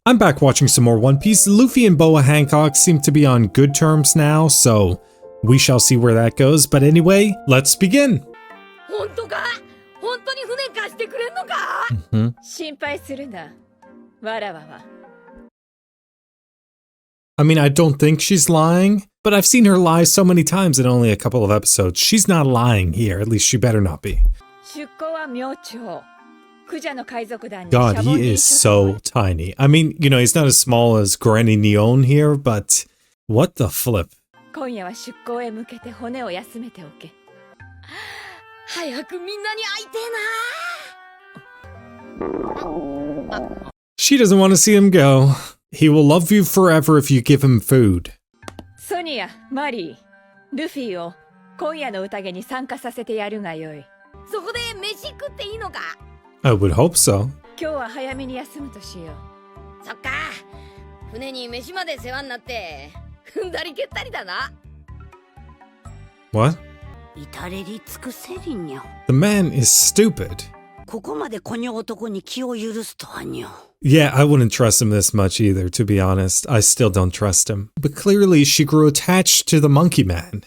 I'm back watching some more One Piece. Luffy and BOA Hancock seem to be on good terms now, so we shall see where that goes. But anyway, let's begin. I mean, I don't think she's lying, but I've seen her lie so many times in only a couple of episodes. She's not lying here, at least she better not be. God, he is so tiny. I mean, you know, he's not as small as Granny Neon here, but what the flip? She doesn't want to see him go. He will love you forever if you give him food. Sonia, Mari, Luffy を今夜の宴に参加させてやるがよい。そこで飯食っていいのか? I would hope so. 今日は早めに休むとしよう。そっか。船に飯まで世話になって踏んだり蹴ったりだな。What? The man is stupid. Yeah, I wouldn't trust him this much either, to be honest. I still don't trust him. But clearly she grew attached to the monkey man.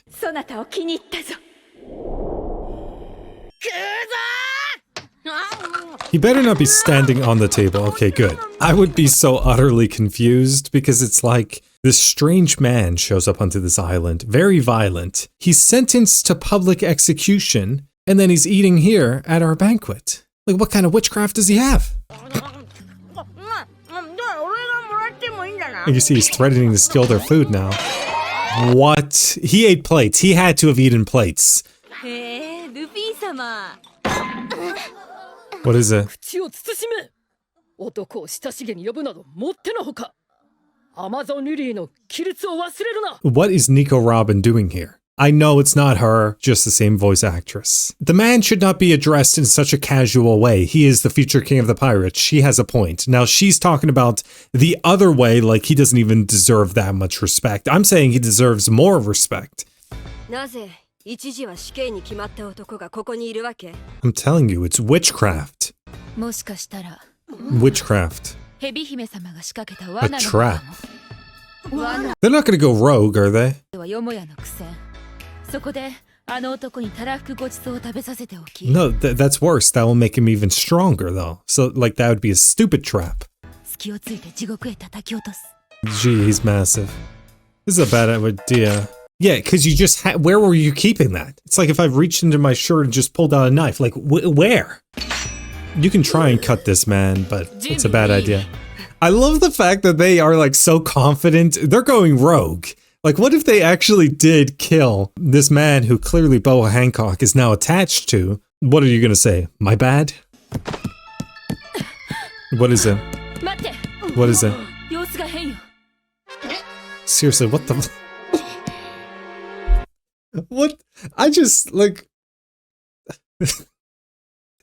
He better not be standing on the table. Okay, good. I would be so utterly confused because it's like this strange man shows up onto this island, very violent. He's sentenced to public execution, and then he's eating here at our banquet. Like, what kind of witchcraft does he have? You see, he's threatening to steal their food now. What? He ate plates. He had to have eaten plates. What is it? What is Nico Robin doing here? I know it's not her, just the same voice actress. The man should not be addressed in such a casual way. He is the future king of the pirates. She has a point. Now she's talking about the other way, like he doesn't even deserve that much respect. I'm saying he deserves more respect. I'm telling you, it's witchcraft. Witchcraft. A trap. They're not gonna go rogue, are they? No, that's worse. That will make him even stronger, though. So, like, that would be a stupid trap. Gee, he's massive. This is a bad idea. Yeah, because you just where were you keeping that? It's like if I've reached into my shirt and just pulled out a knife. Like, where? You can try and cut this man, but it's a bad idea. I love the fact that they are, like, so confident. They're going rogue. Like, what if they actually did kill this man who clearly BOA Hancock is now attached to? What are you gonna say? My bad? What is it? What is it? Seriously, what the... What? I just, like...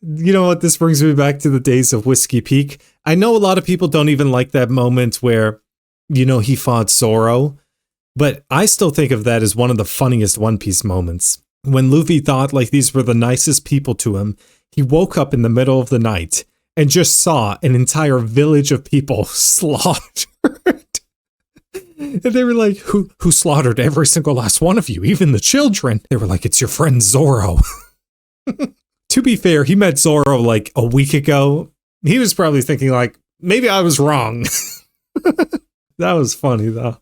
You know what? This brings me back to the days of Whiskey Peak. I know a lot of people don't even like that moment where, you know, he fought Zoro. But I still think of that as one of the funniest One Piece moments. When Luffy thought like these were the nicest people to him, he woke up in the middle of the night and just saw an entire village of people slaughtered. And they were like, who slaughtered every single last one of you, even the children? They were like, it's your friend Zoro. To be fair, he met Zoro like a week ago. He was probably thinking like, maybe I was wrong. That was funny though.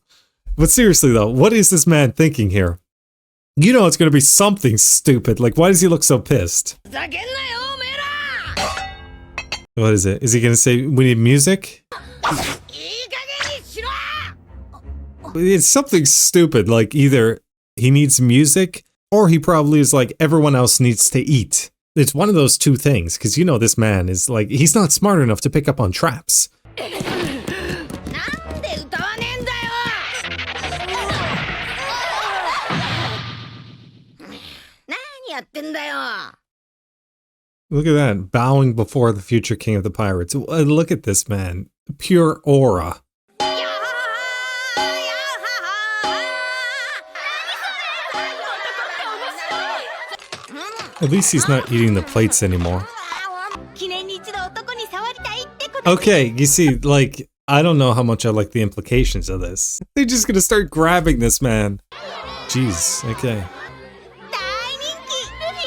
But seriously though, what is this man thinking here? You know it's gonna be something stupid. Like, why does he look so pissed? What is it? Is he gonna say, we need music? It's something stupid, like either he needs music, or he probably is like, everyone else needs to eat. It's one of those two things, because you know this man is like, he's not smart enough to pick up on traps. Look at that, bowing before the future king of the pirates. Look at this man, pure aura. At least he's not eating the plates anymore. Okay, you see, like, I don't know how much I like the implications of this. They're just gonna start grabbing this man. Jeez, okay.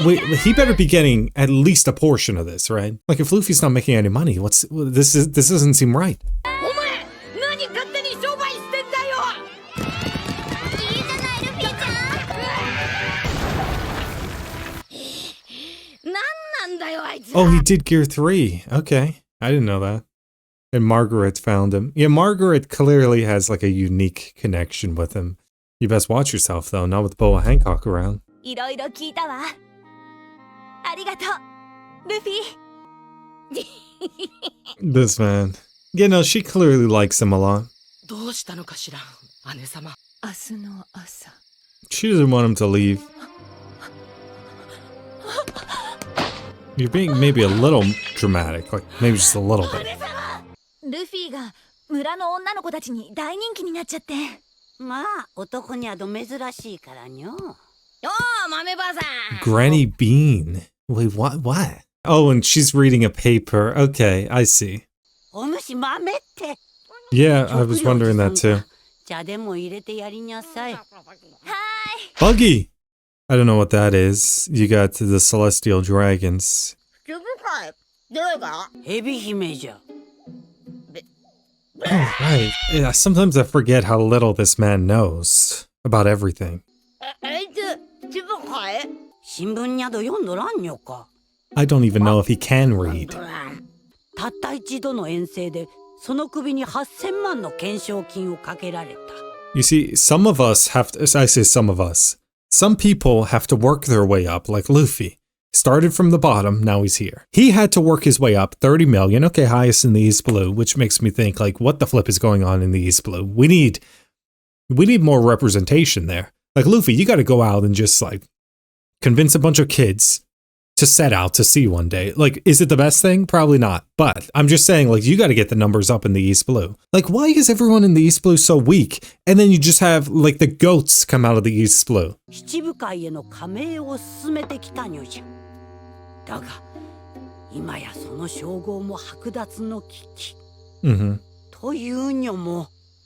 Wait, he better be getting at least a portion of this, right? Like if Luffy's not making any money, this doesn't seem right. Oh, he did Gear 3. Okay. I didn't know that. And Margaret found him. Yeah, Margaret clearly has like a unique connection with him. You best watch yourself though, not with BOA HANCOCK around. This man. You know, she clearly likes him a lot. She doesn't want him to leave. You're being maybe a little dramatic, like maybe just a little bit. Granny Bean. Wait, what? Oh, and she's reading a paper. Okay, I see. Yeah, I was wondering that too. Buggy! I don't know what that is. You got the celestial dragons. Oh, right. Yeah, sometimes I forget how little this man knows about everything. I don't even know if he can read. You see, some of us have to, I say some of us, some people have to work their way up, like Luffy. Started from the bottom, now he's here. He had to work his way up, 30 million, okay, highest in the East Blue, which makes me think, like, what the flip is going on in the East Blue? We need more representation there. Like, Luffy, you gotta go out and just, like, convince a bunch of kids to set out to sea one day. Like, is it the best thing? Probably not. But I'm just saying, like, you gotta get the numbers up in the East Blue. Like, why is everyone in the East Blue so weak? And then you just have, like, the goats come out of the East Blue.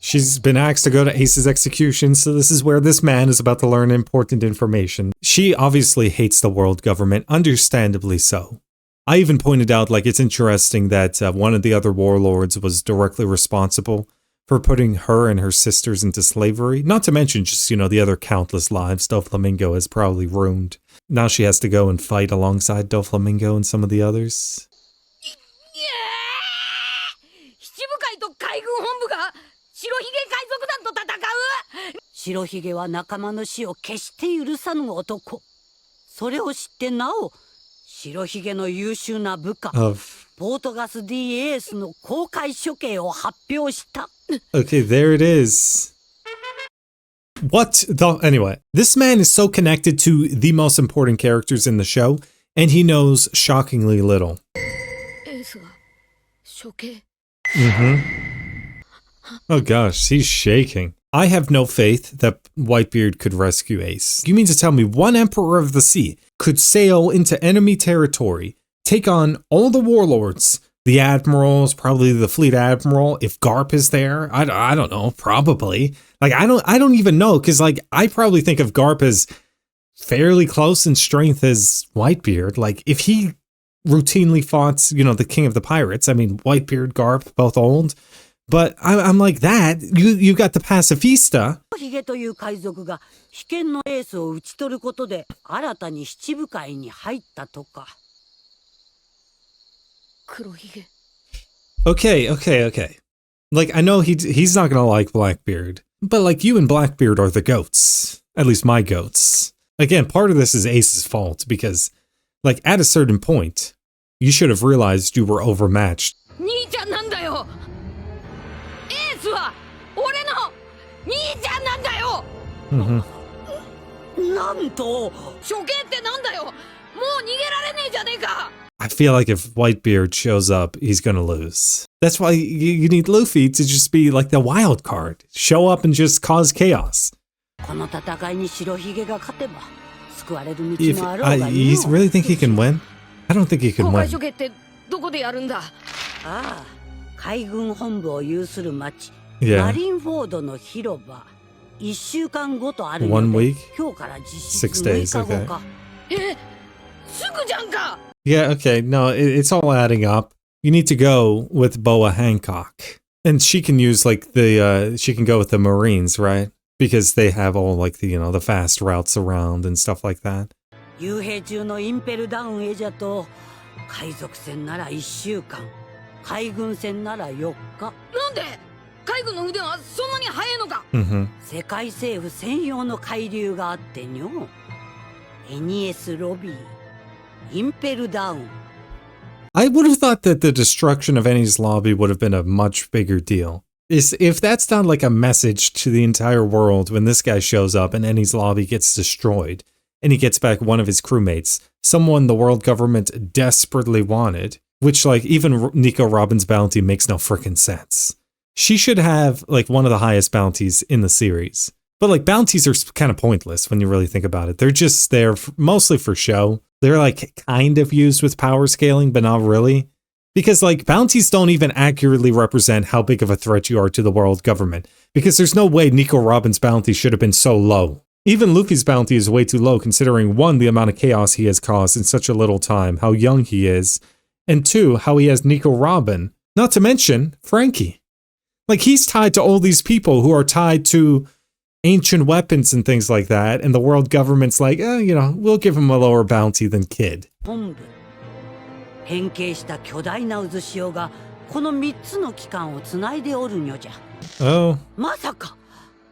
She's been asked to go to Ace's execution, so this is where this man is about to learn important information. She obviously hates the world government, understandably so. I even pointed out, like, it's interesting that one of the other warlords was directly responsible for putting her and her sisters into slavery. Not to mention just, you know, the other countless lives Doflamingo has probably ruined. Now she has to go and fight alongside Doflamingo and some of the others. Okay, there it is. What the? Anyway, this man is so connected to the most important characters in the show, and he knows shockingly little. Oh gosh, he's shaking. I have no faith that Whitebeard could rescue Ace. You mean to tell me one Emperor of the Sea could sail into enemy territory, take on all the warlords, the admirals, probably the fleet admiral, if Garp is there? I don't know, probably. Like, I don't even know, because, like, I probably think of Garp as fairly close in strength as Whitebeard. Like, if he routinely fought, you know, the king of the pirates, I mean, Whitebeard, Garp, both old. But I'm like that. You got the pacifista. Okay. Like, I know he's not gonna like Blackbeard, but like you and Blackbeard are the goats. At least my goats. Again, part of this is Ace's fault because, like, at a certain point, you should have realized you were overmatched. I feel like if Whitebeard shows up, he's gonna lose. That's why you need Luffy to just be like the wild card. Show up and just cause chaos. You really think he can win? I don't think he can win. 海軍本部を有する町、Yeah. マリンフォードの広場。1週間ごとある 1ので、 week? 今日から実質 6 6 days, 日後か。すぐじゃんか。 Yeah, okay. No, it's all adding up. You need to go with BOA Hancock. And she can use like she can go with the Marines, right? Because they have all like the, the fast routes around and stuff like that. 幽閉中のインペルダウンエジャと、海賊船なら1週間、海軍船なら4日。なんで海軍の船はそんなに速いのか。 Mm-hmm. 世界政府専用の海流があってにょ。エニエスロビー、インペルダウン。I would have thought that the destruction of Ennie's lobby would have been a much bigger deal. If that's not like a message to the entire world when this guy shows up and Ennie's lobby gets destroyed, and he gets back one of his crewmates, someone the world government desperately wanted, which like even Nico Robin's bounty makes no frickin' sense. She should have like one of the highest bounties in the series. But like bounties are kind of pointless when you really think about it. They're just there mostly for show. They're like kind of used with power scaling, but not really. Because like bounties don't even accurately represent how big of a threat you are to the world government. Because there's no way Nico Robin's bounty should have been so low. Even Luffy's bounty is way too low considering 1, the amount of chaos he has caused in such a little time, how young he is, and 2, how he has Nico Robin, not to mention Frankie. Like he's tied to all these people who are tied to ancient weapons and things like that, and the world government's like, we'll give him a lower bounty than Kid. 本部。変形した巨大な渦潮がこの3つの機関をつないでおるにょじゃ。Oh. まさか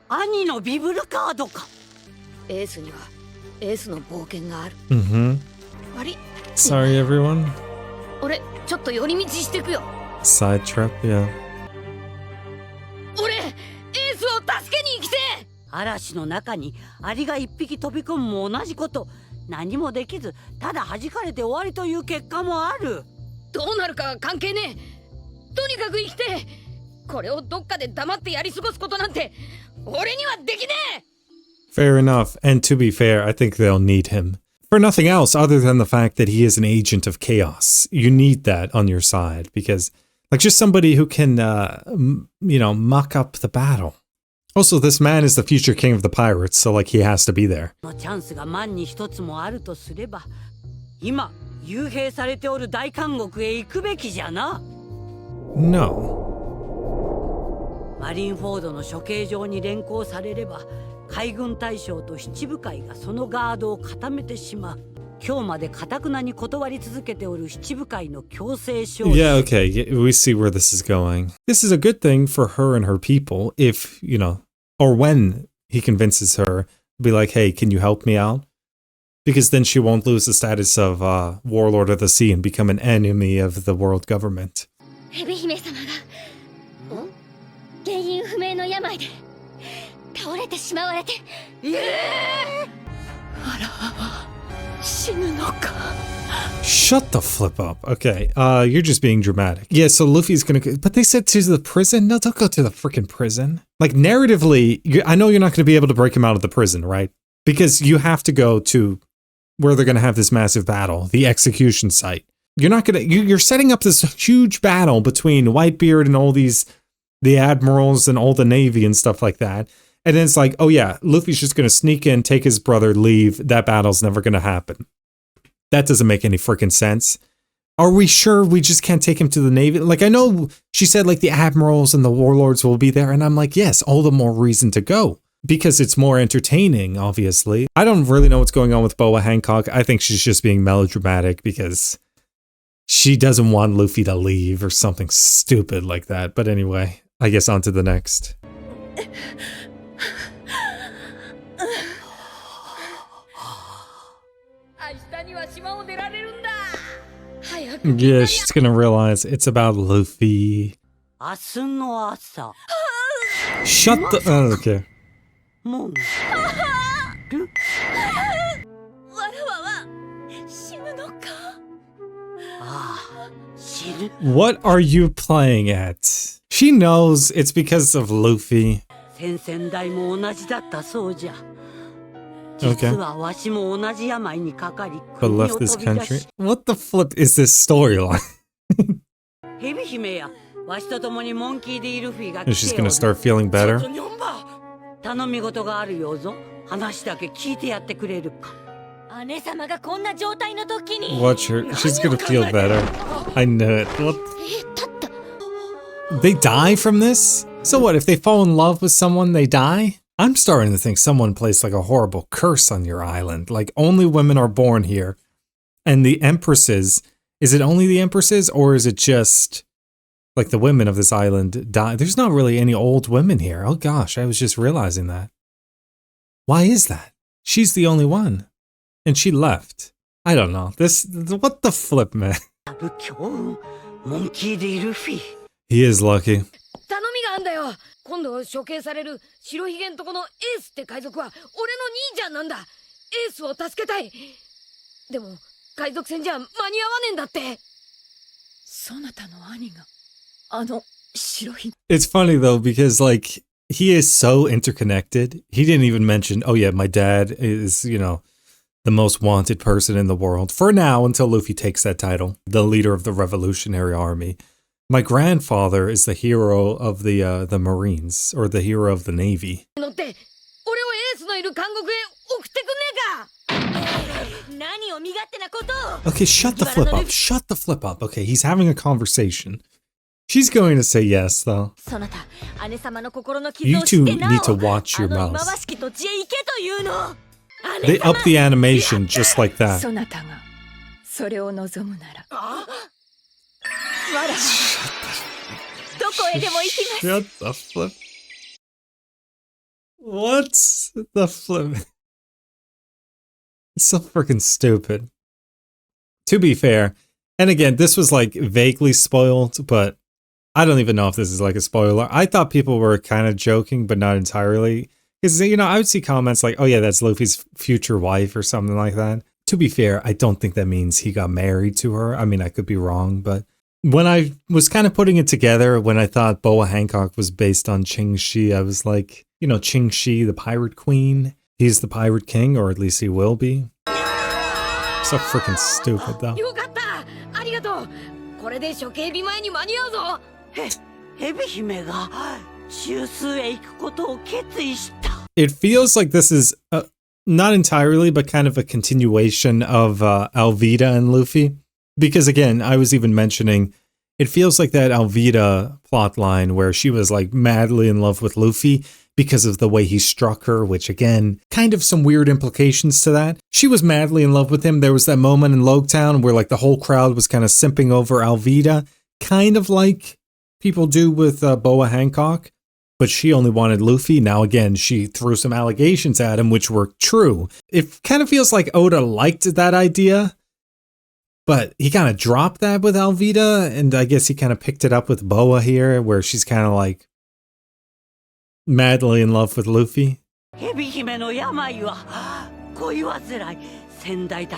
兄のビブルカードか。エースにはエースの冒険がある。 Mm-hmm. 悪い。 Sorry, everyone. 俺ちょっと寄り道してくよ。 Side trip, yeah. 俺エースを助けに行きてえ。嵐の中にアリが1匹飛び込むも同じこと。何もできずただ弾かれて終わりという結果もある。どうなるか関係ねえ。とにかく生きてえ。これをどっかで黙ってやり過ごすことなんて俺にはできねえ。 Fair enough. And to be fair, I think they'll need him. For nothing else other than the fact that he is an agent of chaos. You need that on your side because, like, just somebody who can, muck up the battle. Also, this man is the future king of the pirates, so, like, he has to be there. のチャンスが万に一つもあるとすれば、今幽閉されておる大監獄へ行くべきじゃな。No. マリンフォードの処刑場に連行されれば、海軍大将と七部会がそのガードを固めてしまう。今日まで堅なに断り続けておる七部会の強制勝利。Yeah, okay. We see where this is going. This is a good thing for her and her people if, or when he convinces her, be like, hey, can you help me out? Because then she won't lose the status of warlord of the sea and become an enemy of the world government. ヘビ姫様が原因不明の病で倒れてしまわれて。あら、死ぬのか。 Shut the flip up. Okay, you're just being dramatic. Yeah, so Luffy's gonna... But they said to the prison? No, don't go to the freaking prison. Like, narratively, I know you're not gonna be able to break him out of the prison, right? Because you have to go to where they're gonna have this massive battle, the execution site. You're not gonna... You're setting up this huge battle between Whitebeard and all these... the admirals and all the navy and stuff like that. And then it's like, oh yeah, Luffy's just gonna sneak in, take his brother, leave. That battle's never gonna happen. That doesn't make any freaking sense. Are we sure we just can't take him to the navy? Like, I know she said like the admirals and the warlords will be there. And I'm like, yes, all the more reason to go. Because it's more entertaining, obviously. I don't really know what's going on with BOA Hancock. I think she's just being melodramatic because she doesn't want Luffy to leave or something stupid like that. But anyway, I guess on to the next. Yeah, she's gonna realize it's about Luffy. 明日の朝。 Shut the... Oh, okay. もう。What are you playing at? She knows it's because of Luffy. 先々代も同じだったそうじゃ。 Okay. 実はわしも同じ病にかかり、 But 国を left this 飛び出 country? し。 What the flip is this storyline? ヘビ姫やわしと共にモンキー D ルフィが And 来 she's てお gonna る。 start feeling better. 頼み事があるようぞ。話だけ聞いてやってくれるか。姉様がこんな状態の時に Watch her. She's gonna feel better. I knew it. What? だった They die from this? So what, if they fall in love with someone, they die? I'm starting to think someone placed like a horrible curse on your island. Like only women are born here. And the empresses, is it only the empresses or is it just like the women of this island die? There's not really any old women here. Oh gosh, I was just realizing that. Why is that? She's the only one. And she left. I don't know. What the flip, man? モンキー D ルフィ。 He is lucky. 頼みがあんだよ。今度処刑される白ひげんとこのエースって海賊は俺の兄ちゃんなんだ。エースを助けたい。でも海賊船じゃ間に合わねえんだって。そなたの兄があの白ひげ。 It's funny though because like he is so interconnected. He didn't even mention, oh yeah, my dad is, you know, the most wanted person in the world for now until Luffy takes that title, the leader of the Revolutionary Army. My grandfather is the hero of the Marines or the hero of the Navy. 乗って俺をエースのいる監獄へ送ってくんねえか。何を身勝手なことを。 Okay, shut the flip up. Shut the flip up. Okay, he's having a conversation. She's going to say yes, though. そなた姉様の心の傷 You を知 two ってなお need to watch your あの今 mouths. しき土地へ行けというの。 They up the animation just like that. そなたがそれを望むなら。わらどこへでも行きます。 Shut the flip. What's the flip? It's so freaking stupid. To be fair, and again, this was like vaguely spoiled, but I don't even know if this is like a spoiler. I thought people were kind of joking, but not entirely. Because, you know, I would see comments like, oh yeah, that's Luffy's future wife or something like that. To be fair, I don't think that means he got married to her. I mean, I could be wrong, but when I was kind of putting it together, when I thought BOA Hancock was based on Ching Shi, I was like, you know, Ching Shi, the pirate queen, he's the pirate king, or at least he will be. So freaking stupid, though. よかった。ありがとう。これで処刑日前に間に合うぞ。ヘビ姫が中枢へ行くことを決意した。 It feels like this is not entirely, but kind of a continuation of Alvida and Luffy. Because again, I was even mentioning, it feels like that Alvida plotline where she was like madly in love with Luffy because of the way he struck her, which again, kind of some weird implications to that. She was madly in love with him. There was that moment in Logtown where like the whole crowd was kind of simping over Alvida, kind of like people do with BOA Hancock. But she only wanted Luffy. Now again, she threw some allegations at him, which were true. It kind of feels like Oda liked that idea. But he kind of dropped that with Alvida, and I guess he kind of picked it up with BOA here, where she's kind of like madly in love with Luffy. The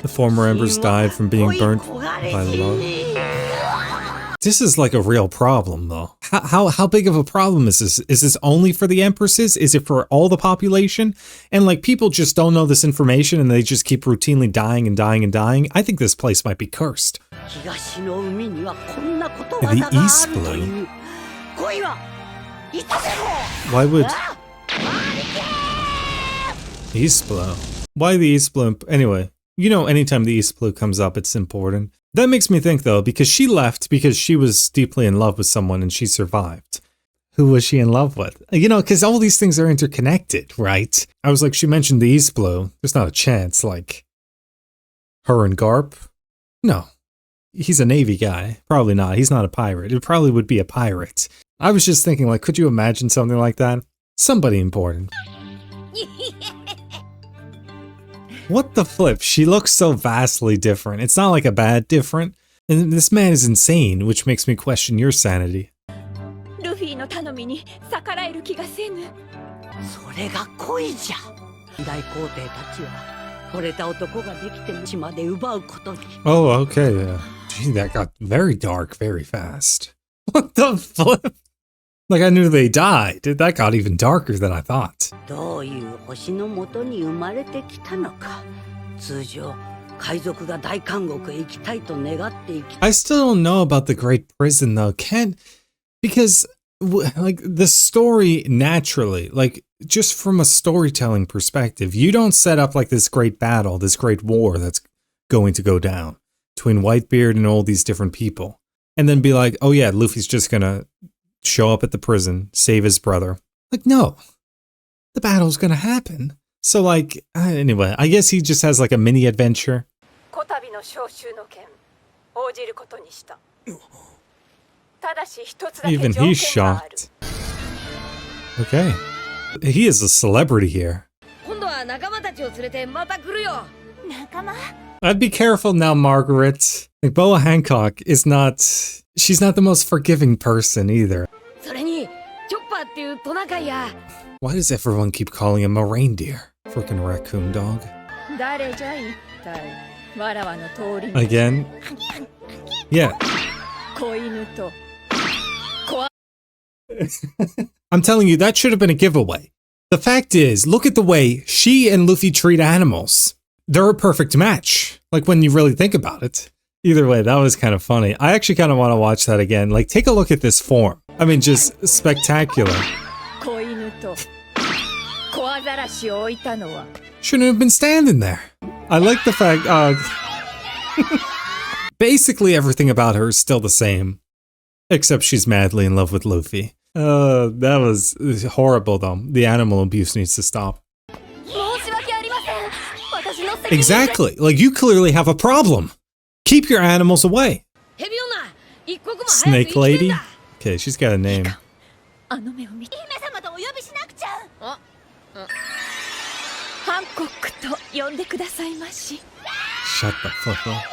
former embers died from being burnt by love. This is like a real problem, though. How big of a problem is this? Is this only for the empresses? Is it for all the population? And like people just don't know this information and they just keep routinely dying and dying and dying? I think this place might be cursed. The East Blue. Why would East Blue? Why the East Blue? Anyway, you know, anytime the East Blue comes up, it's important. That makes me think, though, because she left because she was deeply in love with someone and she survived. Who was she in love with? You know, because all these things are interconnected, right? I was like, she mentioned the East Blue. There's not a chance, like, her and Garp? No. He's a Navy guy. Probably not. He's not a pirate. It probably would be a pirate. I was just thinking, like, could you imagine something like that? Somebody important. What the flip? She looks so vastly different. It's not like a bad different. And this man is insane, which makes me question your sanity. Luffy の頼みに逆らえる気がせぬ。それが恋じゃ。大皇帝たちは惚れた男ができて島で奪うことに。Oh, okay. Gee, that got very dark very fast. What the flip? Like I knew they died. That got even darker than I thought. どういう星の元に生まれてきたのか。通常海賊が大監獄へ行きたいと願っていき。I still don't know about the Great Prison though. Because like the story naturally, like just from a storytelling perspective, you don't set up like this great battle, this great war that's going to go down between Whitebeard and all these different people. And then be like, oh yeah, Luffy's just gonna show up at the prison, save his brother. Like, no, the battle's gonna happen. So like, anyway, I guess he just has like a mini adventure. Even he's shocked. Okay. He is a celebrity here. I'd be careful now, Margaret. Like, BOA Hancock is not... She's not the most forgiving person either. Why does everyone keep calling him a reindeer? Freaking raccoon dog. Again? Yeah. I'm telling you, that should have been a giveaway. The fact is, look at the way she and Luffy treat animals. They're a perfect match. Like, when you really think about it. Either way, that was kind of funny. I actually kind of want to watch that again. Like, take a look at this form. I mean, just spectacular. Shouldn't have been standing there. I like the fact, basically everything about her is still the same. Except she's madly in love with Luffy. That was horrible though. The animal abuse needs to stop. Exactly. Like, you clearly have a problem. Keep your animals away. Snake lady? Okay, she's got a name. Shut the fuck up.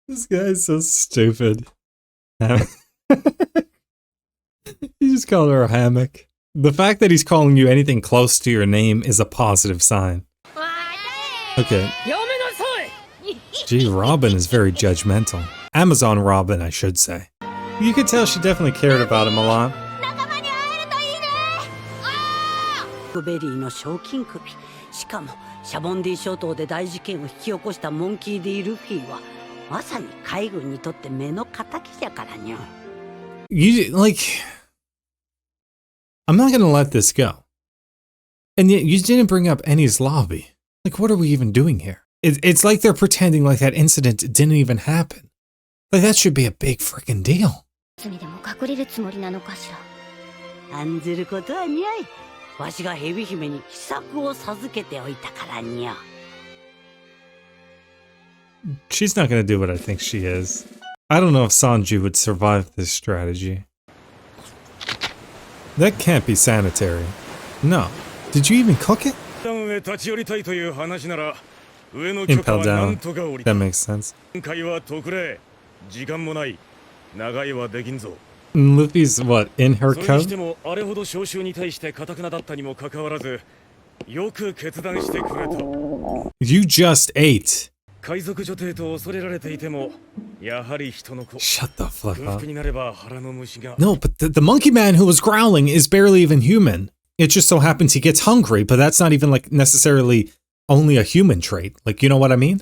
This guy's so stupid. He just called her a hammock. The fact that he's calling you anything close to your name is a positive sign. Okay. Gee, Robin is very judgmental. Amazon Robin, I should say. You could tell she definitely cared about him a lot. You, like... I'm not gonna let this go. And yet you didn't bring up Eni's lobby. Like, what are we even doing here? It's like they're pretending like that incident didn't even happen. Like, that should be a big freaking deal. She's not gonna do what I think she is. I don't know if Sanji would survive this strategy. That can't be sanitary. No. Did you even cook it? Impel down. That makes sense. Luffy's what, in her coat? You just ate. Shut the fuck up. No, but the monkey man who was growling is barely even human. It just so happens he gets hungry, but that's not even like necessarily only a human trait. Like, you know what I mean?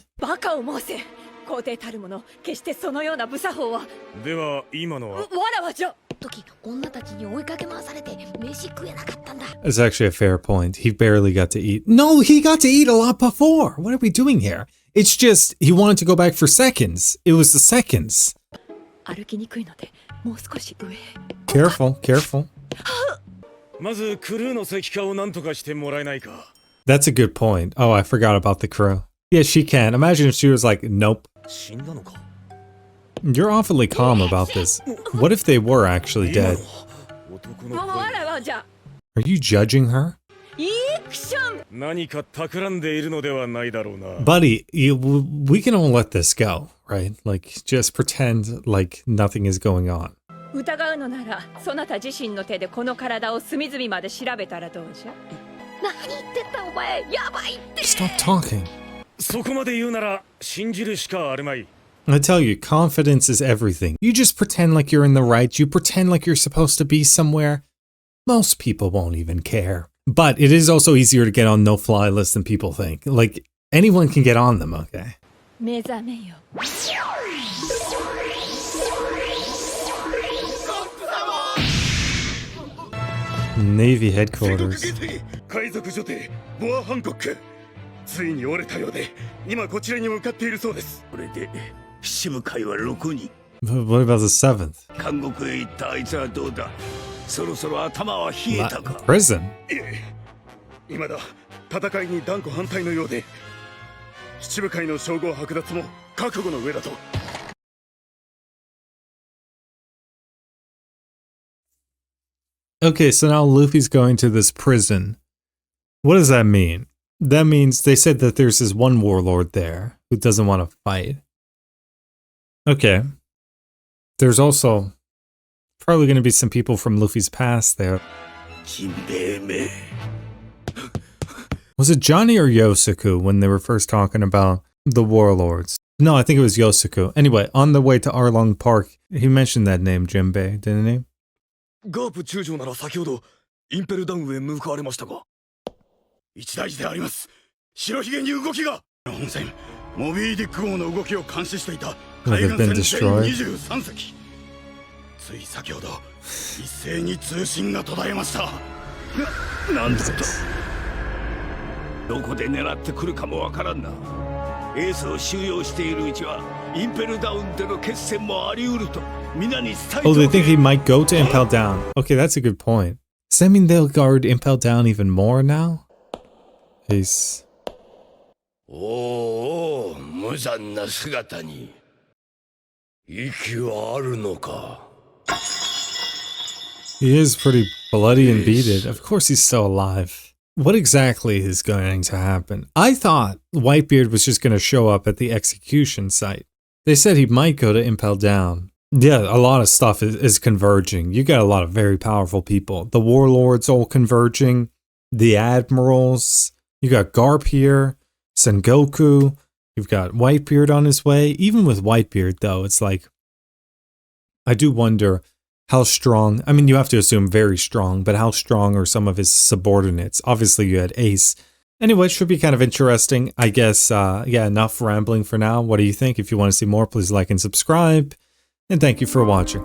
That's actually a fair point. He barely got to eat. No, he got to eat a lot before. What are we doing here? It's just, he wanted to go back for seconds. It was the seconds. Careful, careful. That's a good point. Oh, I forgot about the crew. Yeah, she can. Imagine if she was like, nope. You're awfully calm about this. What if they were actually dead? Are you judging her? Buddy, we can all let this go, right? Like, just pretend like nothing is going on. Stop talking. I tell you, confidence is everything. You just pretend like you're in the right. You pretend like you're supposed to be somewhere. Most people won't even care. But it is also easier to get on no-fly lists than people think. Like, anyone can get on them, okay? 目覚めよ。Navy headquarters. 海賊女帝ボア・ハンコック、ついに折れたようで今こちらに向かっているそうです。これで七部会は6人。 What about the seventh? 監獄へ行ったあいつはどうだ。そろそろ頭は冷えたか。 Prison? いえ、未だ戦いに断固反対のようで、七部会の称号剥奪も覚悟の上だと。 Okay, so now Luffy's going to this prison. What does that mean? That means they said that there's this one warlord there who doesn't want to fight. Okay. There's also probably going to be some people from Luffy's past there. Was it Johnny or Yosuke when they were first talking about the warlords? No, I think it was Yosuke. Anyway, on the way to Arlong Park, he mentioned that name, Jinbei, didn't he? ガープ中将なら先ほどインペルダウンへ向かわれましたが、一大事であります。白ひげに動きが。本船モビーディック号の動きを監視していた海岸船全23隻。つい先ほど一斉に通信が途絶えました。なんだと。どこで狙ってくるかもわからんな。エースを収容しているうちはインペルダウンでの決戦もあり得ると。 Oh, they think he might go to Impel Down. Okay, that's a good point. Does that mean they'll guard Impel Down even more now? Peace. Oh, 無残な姿に息はあるのか。 He is pretty bloody and beaten. Of course he's still alive. What exactly is going to happen? I thought Whitebeard was just going to show up at the execution site. They said he might go to Impel Down. Yeah, a lot of stuff is converging. You got a lot of very powerful people. The warlords all converging. The admirals. You got Garp here. Sengoku. You've got Whitebeard on his way. Even with Whitebeard, though, it's like... I do wonder how strong... I mean, you have to assume very strong, but how strong are some of his subordinates? Obviously, you had Ace. Anyway, it should be kind of interesting. I guess, yeah, enough rambling for now. What do you think? If you want to see more, please like and subscribe. And thank you for watching.